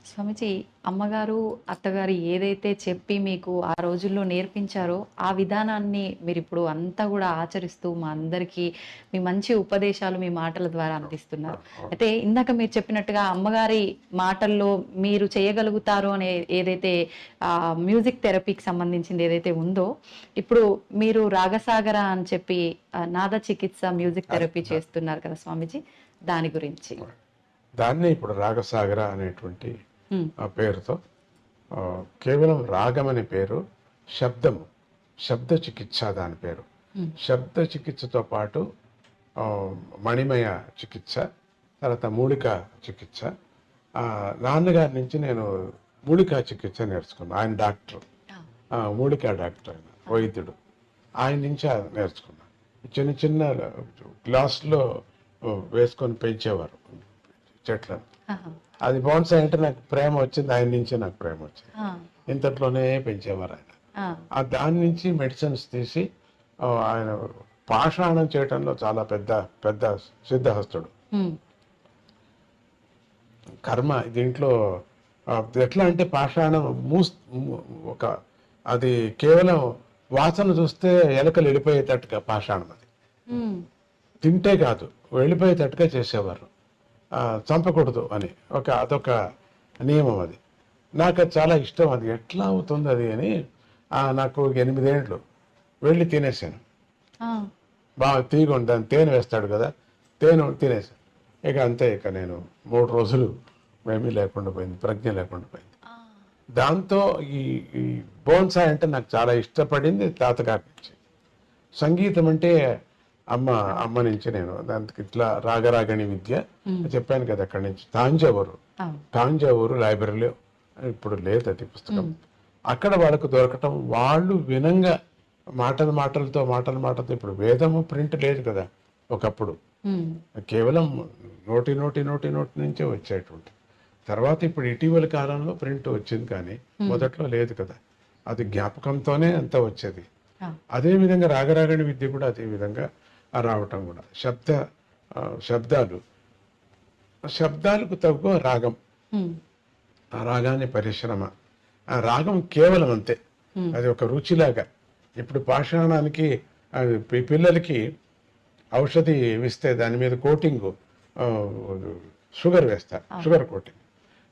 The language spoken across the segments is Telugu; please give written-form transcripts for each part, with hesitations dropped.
స్వామీజీ, అమ్మగారు, అత్తగారు ఏదైతే చెప్పి మీకు ఆ రోజుల్లో నేర్పించారో, ఆ విధానాన్ని మీరిప్పుడు అంతా గూడా ఆచరిస్తూ మా అందరికీ మీ మంచి ఉపదేశాలు మీ మాటల ద్వారా అందిస్తున్నారు. అవును. అయితే ఇందాక మీరు చెప్పినట్టుగా అమ్మగారి మాటల్లో మీరు చేయగలుగుతారు అనే ఏదైతే మ్యూజిక్ థెరపీకి సంబంధించింది ఏదైతే ఉందో, ఇప్పుడు మీరు రాగసాగర అని చెప్పి నాద చికిత్స మ్యూజిక్ అది థెరపీ చేస్తున్నారు కదా స్వామీజీ, దాని గురించి. దాన్నే ఇప్పుడు రాగసాగర అనేటువంటి హ్మ్. ఆ పేరుతో ఆ, కేవలం రాగం అనే పేరు, శబ్దము, శబ్ద చికిత్స దాని పేరు. హ్మ్. శబ్ద చికిత్సతో పాటు ఆ, మణిమయ చికిత్స, తర్వాత మూలిక చికిత్స. ఆ, నాన్నగారి నుంచి నేను మూలికా చికిత్స నేర్చుకున్నాను. ఆయన డాక్టర్, ఆ! మూలికా డాక్టర్, ఆయన వైద్యుడు. ఆయన నుంచి నేర్చుకున్నాను. చిన్న చిన్న గ్లాసులో వేసుకొని పెంచేవారు చెట్లను. ఆహా! అది బోన్సాయ్ అంటే నాకు ప్రేమ వచ్చింది, ఆయన నుంచే నాకు ప్రేమ వచ్చింది. ఆ! ఇంతట్లోనే పెంచేవారు ఆయన. ఆ! ఆ దాని నుంచి మెడిసిన్స్ తీసి ఆయన పాషాణం చేయటంలో చాలా పెద్ద పెద్ద సిద్ధహస్తుడు. హ్మ్. కర్మ దీంట్లో ఆ, ఎట్లా అంటే పాషాణం ఒక అది కేవలం వాసన చూస్తే ఎలకలు వెళ్ళిపోయేటట్టుగా పాషాణం అది. హ్మ్. తింటే కాదు, వెళ్ళిపోయేటట్టుగా చేసేవారు. చంపకూడదు అని అదొక నియమం అది. నాకు అది చాలా ఇష్టం. అది ఎట్లా అవుతుంది అది అని నాకు 8 ఏళ్ళు వెళ్ళి తినేసాను. ఆ! బాగా తీగొండి దాన్ని తేనె వేస్తాడు కదా, తేనె తినేసాను. ఇక అంతే, ఇక నేను 3 రోజులు ఏమీ లేకుండా పోయింది, ప్రజ్ఞ లేకుండా పోయింది. ఆ! దాంతో ఈ ఈ బోన్సాయ్ అంటే నాకు చాలా ఇష్టపడింది తాతగారి నుంచి. సంగీతం అంటే అమ్మ అమ్మ నుంచి నేను దానికి ఇట్లా రాగరాగణి విద్య హ్మ్. చెప్పాను కదా, అక్కడి నుంచి తాంజావూరు, అవును. తాంజావూరు లైబ్రరీలో ఇప్పుడు లేదు అది పుస్తకం. హ్మ్. అక్కడ వాళ్ళకు దొరకటం, వాళ్ళు వినంగా మాటలతో ఇప్పుడు వేదము ప్రింట్ లేదు కదా ఒకప్పుడు. హ్మ్. కేవలం నోటి నుంచే వచ్చేటువంటి. తర్వాత ఇప్పుడు ఇటీవల కాలంలో ప్రింట్ వచ్చింది, కానీ మొదట్లో లేదు కదా. అది జ్ఞాపకంతోనే అంత వచ్చేది. ఆ! అదేవిధంగా రాగరాగణి విద్య కూడా అదే విధంగా రావటం కూడా శబ్దాలు, శబ్దాలకు తగ్గ రాగం, హ్మ్. ఆ రాగాన్ని పరిశ్రమ, ఆ రాగం కేవలం అంతే. హ్మ్. అది ఒక రుచిలాగా. ఇప్పుడు పాషాణానికి పిల్లలకి ఔషధి ఇస్తే దాని మీద కోటింగ్ షుగర్ వేస్తారు, షుగర్ కోటింగ్.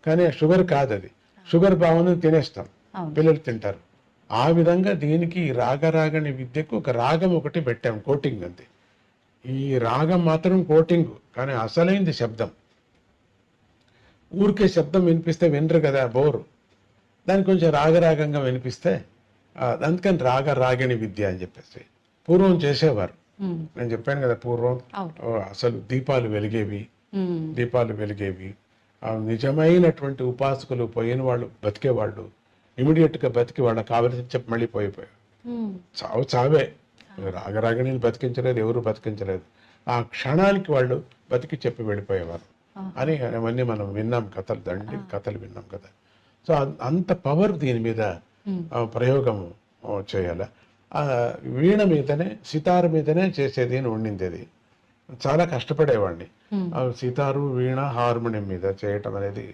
కానీ ఆ షుగర్ కాదు అది, షుగర్ భావన తినేస్తాం, అవును. పిల్లలు తింటారు. ఆ విధంగా దీనికి రాగరాగని విద్యకు ఒక రాగం ఒకటి పెట్టాం, కోటింగ్ అంతే. ఈ రాగం మాత్రం కోటింగ్, కానీ అసలైంది శబ్దం. ఊరికే శబ్దం వినిపిస్తే వినరు కదా, బోరు. దానికి కొంచెం రాగరాగంగా వినిపిస్తే అందుకని రాగరాగిణి విద్య అని చెప్పేసి పూర్వం చేసేవారు. హ్మ్. నేను చెప్పాను కదా పూర్వం అవును. అసలు దీపాలు వెలిగేవి, హ్మ్. దీపాలు వెలిగేవి. నిజమైనటువంటి ఉపాసకులు పోయిన వాళ్ళు బతికేవాళ్ళు, ఇమీడియట్గా బతికి వాళ్ళకి కావలసి చెప్పి మళ్ళీ పోయిపోయారు. హ్మ్. చావు చావే. రాగరాగిణిని బతికించలేదు, ఎవరు బతికించలేదు. ఆ క్షణానికి వాళ్ళు బతికి చెప్పి వెళ్ళిపోయేవారు ఆహా! అని అవన్నీ మనం విన్నాం, కథలు కథలు విన్నాం కదా. సో అంత పవర్ దీని మీద హ్మ్. ప్రయోగం చేయాల. ఆ, వీణ మీదనే, సితార్ మీదనే చేసేది అని ఉండింది అది. చాలా కష్టపడేవాడిని. హ్మ్. సితారు, వీణ, హార్మోనియం మీద చేయటం అనేది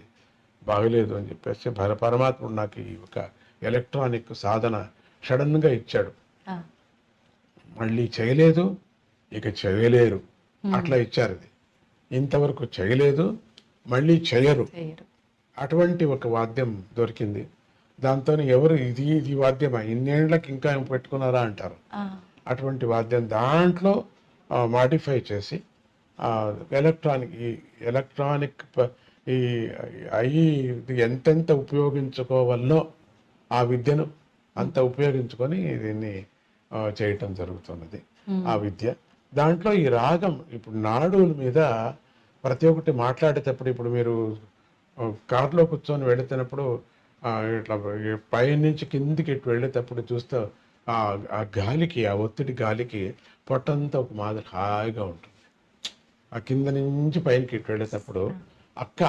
బాగలేదు అని చెప్పేసి పరమాత్ముడు నాకు ఈ ఒక ఎలక్ట్రానిక్ సాధన సడన్గా ఇచ్చాడు. ఆ! మళ్ళీ చేయలేదు, ఇక చేయలేరు, హ్మ్. అట్లా ఇచ్చారు అది. ఇంతవరకు చేయలేదు, మళ్ళీ చేయరు, చెయ్యరు. అటువంటి ఒక వాద్యం దొరికింది. దాంతో ఎవరు ఇది వాద్యమా, ఇన్నేళ్ళకి ఇంకా ఏం పెట్టుకున్నారా అంటారు. ఆ! అటువంటి వాద్యం దాంట్లో మాడిఫై చేసి ఎలక్ట్రానిక్ ఈ ఇది ఎంతెంత ఉపయోగించుకోవాలో ఆ విద్యను అంత ఉపయోగించుకొని దీన్ని చేయటం జరుగుతున్నది. హ్మ్. ఆ విద్య దాంట్లో ఈ రాగం, ఇప్పుడు నాడుల మీద ప్రతి ఒక్కటి మాట్లాడేటప్పుడు, ఇప్పుడు మీరు కారులో కూర్చొని వెళుతున్నప్పుడు ఇట్లా పైనుంచి కిందికి ఇటు వెళ్ళేటప్పుడు చూస్తే ఆ ఆ గాలికి, ఆ ఒత్తిడి గాలికి పొట్టంతా ఒక మాదిరి హాయిగా ఉంటుంది. ఆ కింద నుంచి పైనకి ఇటు వెళ్ళేటప్పుడు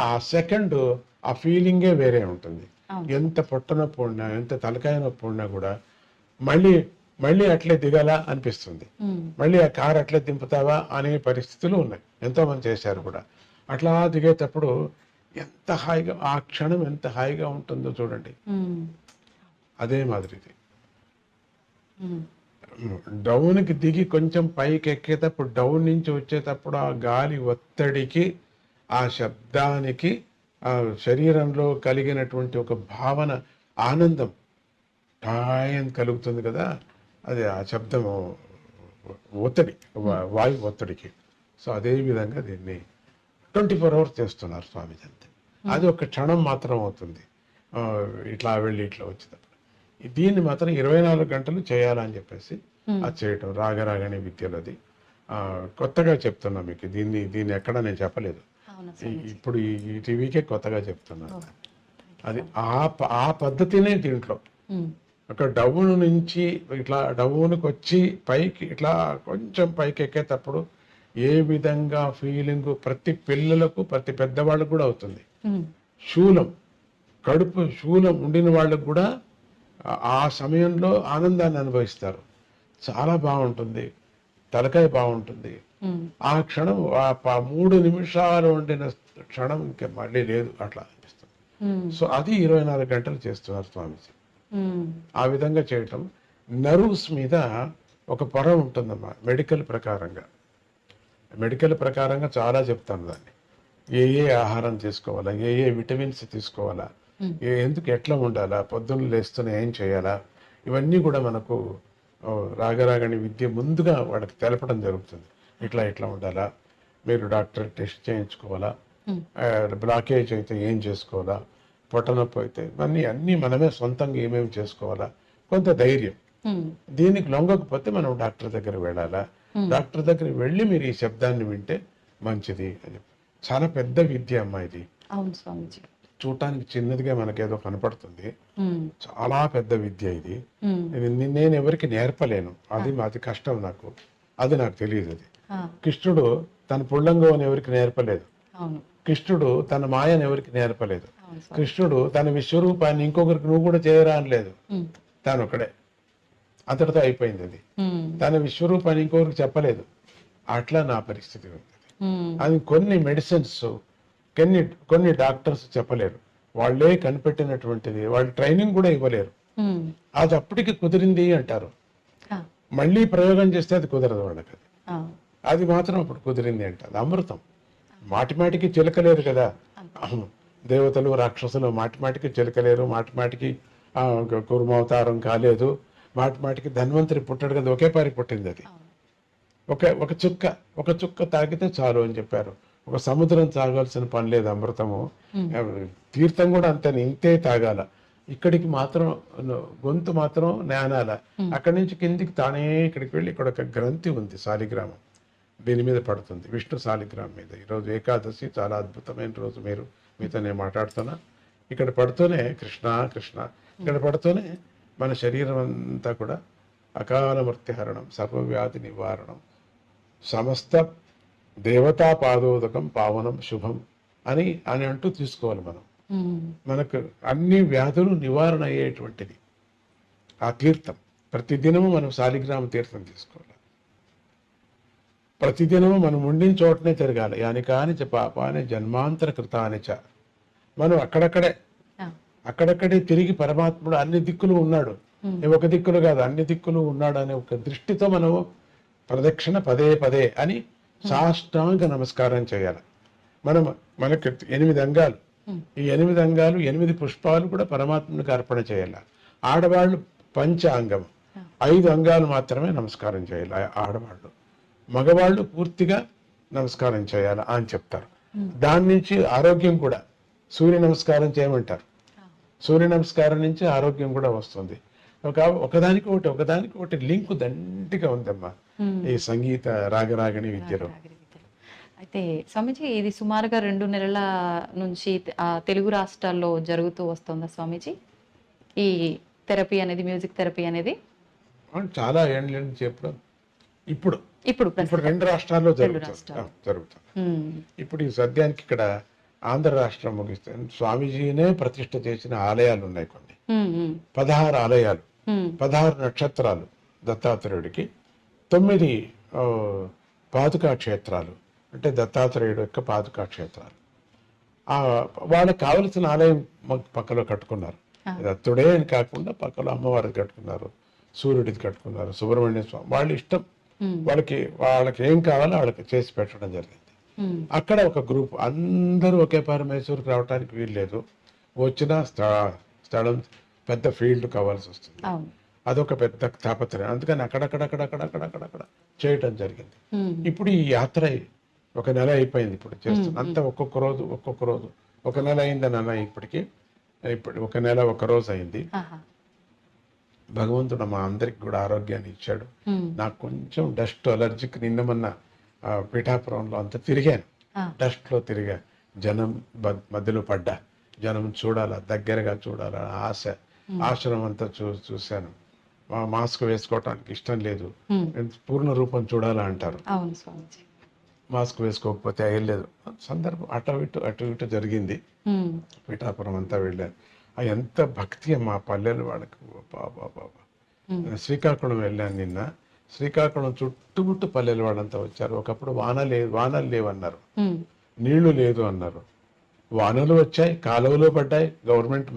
ఆ సెకండ్ ఆ ఫీలింగే వేరే ఉంటుంది. అవును. ఎంత పొట్ట నొప్పి ఉన్నా, ఎంత తలకాయ నొప్పి ఉన్నా కూడా మళ్ళీ మళ్ళీ అట్లే దిగాలా అనిపిస్తుంది. హ్మ్. మళ్ళీ ఆ కారు అట్లే దింపుతావా అనే పరిస్థితులు ఉన్నాయి, ఎంతోమంది చేశారు కూడా. అట్లా దిగేటప్పుడు ఎంత హాయిగా ఆ క్షణం ఎంత హాయిగా ఉంటుందో చూడండి. అదే మాదిరి ఇది. డౌన్కి దిగి కొంచెం పైకి ఎక్కేటప్పుడు, డౌన్ నుంచి వచ్చేటప్పుడు ఆ గాలి ఒత్తిడికి, ఆ శబ్దానికి, ఆ శరీరంలో కలిగినటువంటి ఒక భావన, ఆనందం టాయ్ కలుగుతుంది కదా, అది ఆ శబ్దము ఒత్తిడి, వాయు ఒత్తిడికి. సో అదే విధంగా దీన్ని 24 hours చేస్తున్నారు స్వామీజీ అంతే. అది ఒక క్షణం మాత్రం అవుతుంది ఇట్లా వెళ్ళి ఇట్లా వచ్చేటప్పుడు. దీన్ని మాత్రం 24 గంటలు చేయాలని చెప్పేసి అది చేయటం రాగరాగని విద్యలోది. కొత్తగా చెప్తున్నా మీకు, దీన్ని ఎక్కడ నేను చెప్పలేదు, ఇప్పుడు ఈ టీవీకే కొత్తగా చెప్తున్నాను. అది ఆ పద్ధతినే దీంట్లో ఒక డౌన్ నుంచి ఇట్లా డౌన్కి వచ్చి పైకి ఇట్లా కొంచెం పైకి ఎక్కేటప్పుడు ఏ విధంగా ఫీలింగ్ ప్రతి పిల్లలకు, ప్రతి పెద్దవాళ్ళకు కూడా అవుతుంది. శూలం, కడుపు శూలం ఉండిన వాళ్ళకు కూడా ఆ సమయంలో ఆనందాన్ని అనుభవిస్తారు. చాలా బాగుంటుంది, తలకాయ బాగుంటుంది. ఆ క్షణం 3 నిమిషాలు ఉండిన క్షణం ఇంకా మళ్ళీ లేదు అట్లా అనిపిస్తుంది. సో అది 24 గంటలు చేస్తున్నారు స్వామీజీ. ఆ విధంగా చేయటం. నర్వ్స్ మీద ఒక పొర ఉంటుందమ్మా మెడికల్ ప్రకారంగా చాలా చెప్తాను దాన్ని. ఏ ఆహారం తీసుకోవాలా, ఏ విటమిన్స్ తీసుకోవాలా, ఎందుకు ఎట్లా ఉండాలా, పొద్దున్న లేస్తూనే ఏం చేయాలా, ఇవన్నీ కూడా మనకు రాగరాగని విద్య ముందుగా వాళ్ళకి తెలపడం జరుగుతుంది. ఇట్లా ఉండాలా, మీరు డాక్టర్ టెస్ట్ చేయించుకోవాలా, బ్లాకేజ్ అయితే ఏం చేసుకోవాలా, పొట్టనొప్పి అయితే అన్నీ మనమే సొంతంగా ఏమేమి చేసుకోవాలా, కొంత ధైర్యం. దీనికి లొంగకపోతే మనం డాక్టర్ దగ్గర వెళ్ళాలా, డాక్టర్ దగ్గర వెళ్ళి మీరు ఈ శబ్దాన్ని వింటే మంచిది అని. చాలా పెద్ద విద్య అమ్మా ఇది. అవును స్వామీజీ. చూడటానికి చిన్నదిగా మనకేదో కనపడుతుంది, చాలా పెద్ద విద్య ఇది. నేను ఎవరికి నేర్పలేను, అది కష్టం నాకు, అది నాకు తెలియదు. అది కృష్ణుడు తన పుల్లంగం ఎవరికి నేర్పలేదు, కృష్ణుడు తన మాయను ఎవరికి నేర్పలేదు, కృష్ణుడు తన విశ్వరూపాన్ని ఇంకొకరికి నువ్వు కూడా చేయరా అనలేదు, తాను ఒకడే, అంతటితో అయిపోయింది. అది తన విశ్వరూపాన్ని ఇంకొకరికి చెప్పలేదు. అట్లా నా పరిస్థితి ఉంది. అది కొన్ని మెడిసిన్స్ కొన్ని డాక్టర్స్ చెప్పలేరు, వాళ్ళే కనిపెట్టినటువంటిది, వాళ్ళు ట్రైనింగ్ కూడా ఇవ్వలేరు. అది అప్పటికి కుదిరింది అంటారు, మళ్ళీ ప్రయోగం చేస్తే అది కుదరదు వాళ్ళకి. అది మాత్రం అప్పుడు కుదిరింది అంట. అది అమృతం. మాటిమాటికి చిలకలేరు కదా దేవతలు రాక్షసులు, మాటిమాటికి చిలకలేరు, మాటిమాటికి కుర్మావతారం కాలేదు, మాటిమాటికి ధన్వంతరి పుట్టాడు కదా, ఒకే పారి పుట్టింది. అది ఒక చుక్క తాగితే చాలు అని చెప్పారు. ఒక సముద్రం తాగాల్సిన పని లేదు అమృతము. తీర్థం కూడా అంతే, ఇంతే తాగాల. ఇక్కడికి మాత్రం గొంతు మాత్రం నానాల, అక్కడి నుంచి కిందికి తానే ఇక్కడికి వెళ్ళి ఇక్కడ ఒక గ్రంథి ఉంది, శాలిగ్రామం, దీని మీద పడుతుంది, విష్ణు శాలిగ్రామం మీద. ఈరోజు ఏకాదశి, చాలా అద్భుతమైన రోజు. మీతో నేను మాట్లాడుతున్నా, ఇక్కడ పడుతూనే కృష్ణ కృష్ణ, ఇక్కడ పడుతూనే మన శరీరం అంతా కూడా అకాల మృత్యుహరణం, సర్వవ్యాధి నివారణం, సమస్త దేవతా పాదోదకం పావనం శుభం అని అంటూ తీసుకోవాలి మనం. మనకు అన్ని వ్యాధులు నివారణ అయ్యేటువంటిది ఆ తీర్థం. ప్రతిదినము మనం శాలిగ్రామ తీర్థం తీసుకోవాలి. ప్రతిదినము మనం ఉండిన చోటనే తిరగాలి. యాని కాని చ పాపాని జన్మాంతర కృతాని చ. మనం అక్కడక్కడే తిరిగి పరమాత్ముడు అన్ని దిక్కులు ఉన్నాడు, ఒక దిక్కులు కాదు అన్ని దిక్కులు ఉన్నాడు అనే ఒక దృష్టితో మనము ప్రదక్షిణ పదే అని సాష్టాంగ నమస్కారం చేయాలి. మనకి 8 అంగాలు, ఈ 8 అంగాలు 8 పుష్పాలు కూడా పరమాత్మునికి అర్పణ చేయాలి. ఆడవాళ్ళు పంచాంగం 5 అంగాలు మాత్రమే నమస్కారం చేయాలి ఆడవాళ్ళు, మగవాళ్ళు పూర్తిగా నమస్కారం చేయాలి అని చెప్తారు. దాని నుంచి ఆరోగ్యం కూడా, సూర్య నమస్కారం చేయమంటారు, సూర్య నమస్కారం నుంచి ఆరోగ్యం కూడా వస్తుంది. ఒకదానికి ఒకటి లింక్ దండిగా ఉందమ్మా ఈ సంగీత రాగరాగిణి విద్యలో. అయితే స్వామీజీ, ఇది సుమారుగా 2 నెలల నుంచి తెలుగు రాష్ట్రాల్లో జరుగుతూ వస్తుందా స్వామీజీ ఈ థెరపీ అనేది, మ్యూజిక్ థెరపీ అనేది? చాలా ఏళ్ళ నుంచి ఇప్పుడు 2 రాష్ట్రాల్లో జరుగుతుంది. ఇప్పుడు ఈ సద్యానికి ఇక్కడ ఆంధ్ర రాష్ట్రం ముగిస్తే స్వామీజీనే ప్రతిష్ఠ చేసిన ఆలయాలు ఉన్నాయి కొన్ని, 16 ఆలయాలు, 16 నక్షత్రాలు దత్తాత్రేయుడికి, 9 పాదుకా క్షేత్రాలు, అంటే దత్తాత్రేయుడు యొక్క పాదుకా క్షేత్రాలు. ఆ వాళ్ళకి కావలసిన ఆలయం పక్కలో కట్టుకున్నారు. ఆ. దత్తుడే అని కాకుండా పక్కలో అమ్మవారిది కట్టుకున్నారు, సూర్యుడిది కట్టుకున్నారు, సుబ్రహ్మణ్య స్వామి వాళ్ళ ఇష్టం. ఉమ్, వాళ్ళకి ఏం కావాలో వాళ్ళకి చేసి పెట్టడం జరిగింది. ఉమ్, అక్కడ ఒక గ్రూప్ అందరూ ఒకే మైసూరుకి రావడానికి వీలు లేదు. వచ్చిన స్థలం పెద్ద ఫీల్డ్ కావాల్సి వస్తుంది. అవును. అదొక పెద్ద తాపత్రయం. అందుకని అక్కడక్కడ చేయటం జరిగింది. ఉమ్, ఇప్పుడు ఈ యాత్ర ఒక నెల అయిపోయింది. ఇప్పుడు చేస్తాను అంతా ఒక్కొక్క రోజు ఒక నెల అయిందని అన్న ఇప్పుడు ఒక నెల ఒక రోజు అయింది. ఆహా, భగవంతుడు మా అందరికి కూడా ఆరోగ్యాన్ని ఇచ్చాడు. ఉమ్, నాకు కొంచెం డస్ట్ అలర్జీకి నిన్న మొన్న పిఠాపురంలో అంతా తిరిగాను. ఆ, డస్ట్లో తిరిగా, జనం మధ్యలో పడ్డా, జనం చూడాలా, దగ్గరగా చూడాలా ఆశ. ఆశ్రమం అంతా చూశాను. మాస్క్ వేసుకోవటానికి ఇష్టం లేదు, ఉమ్, పూర్ణ రూపం చూడాలా అంటారు. అవును స్వామిజీ. మాస్క్ వేసుకోకపోతే అయ్యలేదు. సందర్భం అటు ఇటు జరిగింది. ఉమ్, పిఠాపురం అంతా వెళ్ళాను. ఎంత భక్తి మా పల్లెలు వాళ్ళకి, బాబా. ఉమ్, శ్రీకాకుళం వెళ్ళాను నిన్న. శ్రీకాకుళం చుట్టుముట్టు పల్లెలు వాళ్ళంతా వచ్చారు. ఒకప్పుడు వానలు లేవన్నారు, ఉమ్, నీళ్లు లేదు అన్నారు. వానలు వచ్చాయి, కాలువలు పడ్డాయి.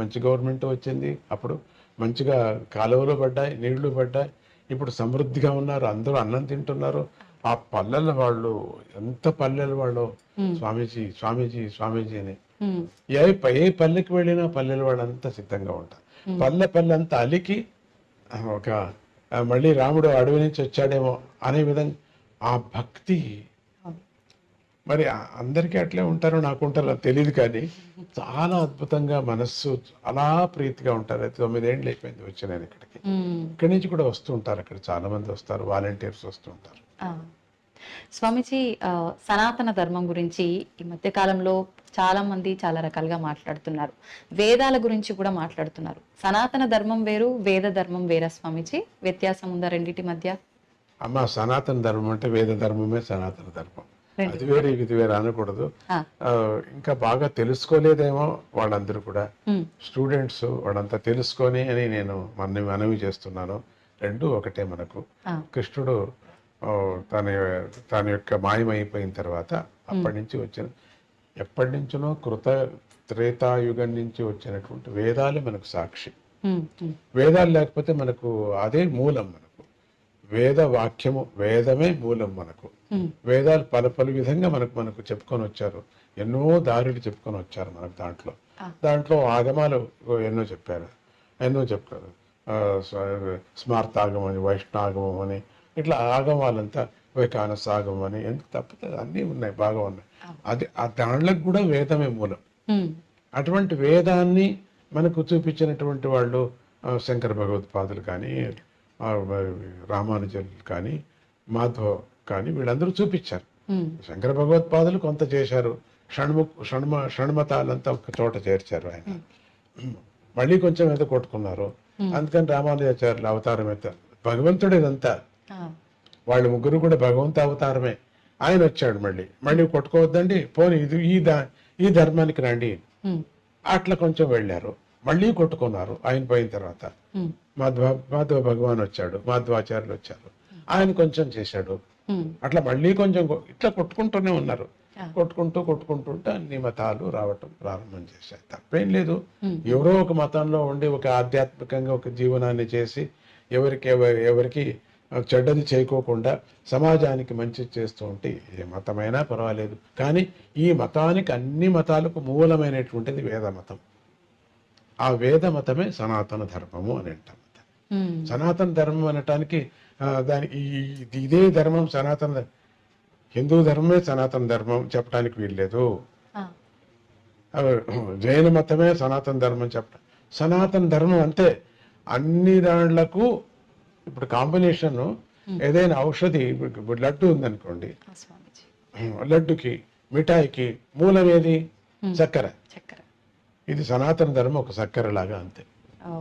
మంచి గవర్నమెంట్ వచ్చింది. అప్పుడు మంచిగా కాలువలు పడ్డాయి, నీళ్లు పడ్డాయి. ఇప్పుడు సమృద్ధిగా ఉన్నారు, అందరూ అన్నం తింటున్నారు. ఆ పల్లెల వాళ్ళు ఎంత పల్లెలు వాళ్ళు, స్వామీజీ స్వామీజీ స్వామీజీ అని. ఉమ్, ఏ పల్లెకి వెళ్ళినా పల్లెల వాళ్ళంతా సిద్ధంగా ఉంటారు. పల్లె అంతా అలికి ఒక మళ్ళీ రాముడు అడవి నుంచి వచ్చాడేమో అనే విధంగా ఆ భక్తి. అవును. మరి అందరికీ అట్లే ఉంటారో నాకు ఉంటారో తెలియదు, కానీ చాలా అద్భుతంగా మనస్సు అలా ప్రీతిగా ఉంటారు. 9 ఏళ్ళు అయిపోయింది వచ్చి నేను ఇక్కడికి. ఉమ్, ఇక్కడి నుంచి కూడా వస్తూ ఉంటారు, అక్కడ చాలా మంది వస్తారు, వాలంటీర్స్ వస్తూ ఉంటారు. ఆ. స్వామీజీ, సనాతన ధర్మం గురించి ఈ మధ్య కాలంలో చాలా మంది చాలా రకాలుగా మాట్లాడుతున్నారు. వేదాల గురించి కూడా మాట్లాడుతున్నారు. సనాతన ధర్మం వేరు, వేద ధర్మం వేరా స్వామీజీ? వ్యత్యాసం ఉందా రెండింటి మధ్య? అమ్మ, సనాతన ధర్మం అంటే వేద ధర్మమే సనాతన ధర్మం. అది వేరే ఇది వేరే అనకూడదు. ఆ, ఇంకా బాగా తెలుసుకోలేదేమో వాళ్ళందరూ కూడా, ఉమ్, స్టూడెంట్స్ వాళ్ళంతా తెలుసుకొని అని నేను మనవి చేస్తున్నాను. రెండు ఒకటే మనకు. ఆ, కృష్ణుడు తన యొక్క మాయమైపోయిన తర్వాత ఎప్పటి నుంచినో త్రేతాయుగం నుంచి వచ్చినటువంటి వేదాలు మనకు సాక్షి. ఉమ్, ఉమ్, వేదాలు లేకపోతే మనకు అదే మూలం. మనకు వేద వాక్యము, వేదమే మూలం మనకు. ఉమ్, వేదాలు పలు విధంగా మనకు చెప్పుకొని వచ్చారు. ఎన్నో దారులు చెప్పుకొని వచ్చారు మనకు. దాంట్లో ఆగమాలు ఎన్నో చెప్పారు. స్మార్తాగమం అని, వైష్ణాగమం అని, ఇట్లా ఆగమాలంతా వైకానస ఆగమం అని, ఎందుకు తప్పితే అన్నీ ఉన్నాయి, బాగా ఉన్నాయి. దాంట్లోకి కూడా వేదమే మూలం. ఉమ్, అటువంటి వేదాన్ని మనకు చూపించినటువంటి వాళ్ళు శంకర భగవత్పాదులు కానీ, రామానుజులు కానీ, మాధవ కానీ, వీళ్ళందరూ చూపించారు. ఉమ్, శంకర భగవత్పాదులు కొంత చేశారు, షణ్మతాలంతా ఒక చోట చేర్చారు ఆయన. మళ్ళీ కొంచెం ఏదో కొట్టుకున్నారు. అందుకని రామానుజాచార్యులు అవతారం ఎత్తారు. భగవంతుడు ఇదంతా, ఆ, వాళ్ళు ముగ్గురు కూడా భగవంతు అవతారమే. ఆయన వచ్చాడు, మళ్ళీ కొట్టుకోవద్దండి, పోనీ ఈ ధర్మానికి రండి. ఉమ్, అట్లా కొంచెం వెళ్ళారు, మళ్ళీ కొట్టుకున్నారు. ఆయన పోయిన తర్వాత ఉమ్, మాధవ భగవాన్ వచ్చాడు, మాధవాచార్యులు వచ్చారు, ఆయన కొంచెం చేశాడు. ఉమ్, అట్లా మళ్ళీ కొంచెం ఇట్లా కొట్టుకుంటూనే ఉన్నారు. ఆ. కొట్టుకుంటుంటే అన్ని మతాలు రావటం ప్రారంభం చేశాయి. తప్పేం లేదు. ఉమ్, ఎవరో ఒక మతంలో ఉండి ఒక ఆధ్యాత్మికంగా ఒక జీవనాన్ని చేసి ఎవరికి చెడ్డది చేయకోకుండా సమాజానికి మంచి చేస్తూ ఉంటే ఏ మతమైనా పర్వాలేదు. కానీ ఈ మతానికి, అన్ని మతాలకు మూలమైనటువంటిది వేద మతం. ఆ వేద మతమే సనాతన ధర్మము అని అంటాం. ఉమ్, సనాతన ధర్మం అనటానికి ఇదే ధర్మం హిందూ ధర్మమే సనాతన ధర్మం చెప్పడానికి వీల్లేదు. ఆ, జైన మతమే సనాతన ధర్మం చెప్పడం. సనాతన ధర్మం అంతే. అన్ని దాంట్లకు ఇప్పుడు కాంబినేషన్ ఏదైనా ఔషధి, ఇప్పుడు లడ్డు ఉందనుకోండి, ఆ స్వామీజీ. లడ్డుకి మిఠాయికి మూలం ఏది? చక్కెర. చక్కెర. ఇది సనాతన ధర్మం ఒక చక్కెర లాగా అంతే. ఓ.